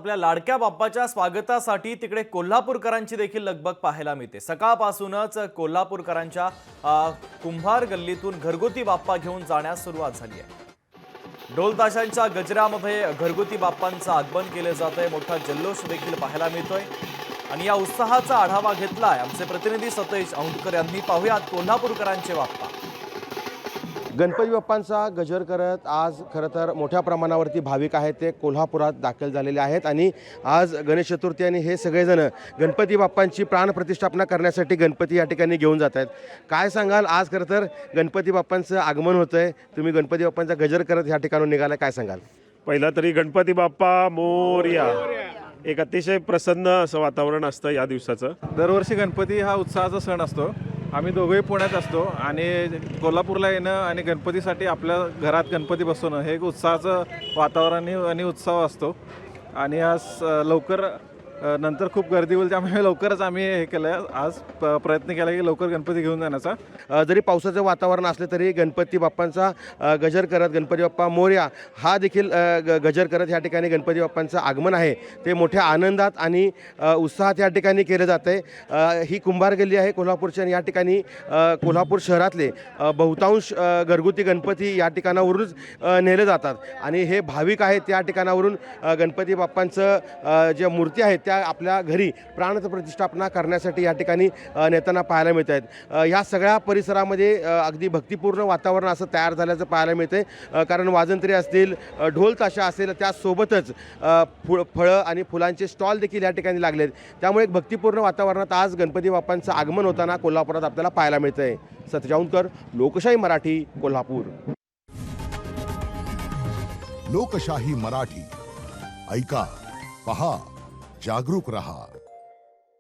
आपल्या लाडक्या बाप्पाच्या स्वागतासाठी तिकडे कोल्हापूरकरांची देखील लगबग पाहायला मिळते। सकाळपासूनच कोल्हापूरकरांच्या कुंभार गल्लीतून घरगुती बाप्पा घेऊन जाण्यास सुरुवात झाली आहे। ढोल ताशांच्या गजरामध्ये घरगुती बाप्पांचं आगमन केले जाते। मोठा जल्लोष देखील पाहायला मिळतोय आणि या उत्साहाचा आढावा घेतलाय आमचे प्रतिनिधी सतेज औंधकर यांनी। पाहूयात कोल्हापूरकरांचे बाप्पा। गणपती बाप्पांचा गजर करत आज खरं तर मोठ्या प्रमाणावरती भाविक आहेत ते कोल्हापुरात दाखल झालेले आहेत आणि आज गणेश चतुर्थी आणि हे सगळेजण गणपती बाप्पांची प्राणप्रतिष्ठापना करण्यासाठी गणपती या ठिकाणी घेऊन जात आहेत। काय सांगाल, आज खरं तर गणपती बाप्पांचं आगमन होतं आहे, तुम्ही गणपती बाप्पांचा गजर करत ह्या ठिकाणून निघाला, काय सांगाल? पहिला तरी गणपती बाप्पा मोरया। एक अतिशय प्रसन्न असं वातावरण असतं या दिवसाचं। दरवर्षी गणपती हा उत्साहाचा सण असतो। आम्ही दोघेही पुण्यात असतो आणि कोल्हापूरला येणं आणि गणपतीसाठी आपल्या घरात गणपती बसवणं हे एक उत्साहाचं वातावरण आणि उत्साह असतो। आणि आज लवकर नंतर खूप गर्दी होईल, त्यामुळे लवकरच आम्ही हे केलं, आज प्रयत्न केला की लवकर गणपती घेऊन जाण्याचा। जरी पावसाचं वातावरण असलं तरी गणपती बाप्पांचा गजर करत गणपती बाप्पा मोरया हा देखील गजर करत ह्या ठिकाणी गणपती बाप्पांचं आगमन आहे ते मोठ्या आनंदात आणि उत्साहात या ठिकाणी केलं जातं आहे। ही कुंभार गल्ली आहे कोल्हापूरची आणि या ठिकाणी कोल्हापूर शहरातले बहुतांश घरगुती गणपती या ठिकाणावरूनच नेले जातात आणि हे भाविक आहेत त्या ठिकाणावरून गणपती बाप्पांचं ज्या मूर्ती आहेत त्या आपल्या घरी प्राणप्रतिष्ठापना करण्यासाठी या ठिकाणी नेताना पाहायला मिळत आहेत। ह्या सगळ्या परिसरामध्ये अगदी भक्तिपूर्ण वातावरण असं तयार झाल्याचं पाहायला मिळते, कारण वाजंत्री असतील, ढोल ताशा असेल, त्यासोबतच फळं आणि फुलांचे स्टॉल देखील या ठिकाणी लागलेत। त्यामुळे एक भक्तिपूर्ण वातावरणात आज गणपती बाप्पांचं आगमन होताना कोल्हापुरात आपल्याला पाहायला मिळतं आहे। सतेज औंधकर, लोकशाही मराठी, कोल्हापूर। लोकशाही मराठी, ऐका, पहा, जागरूक रहा।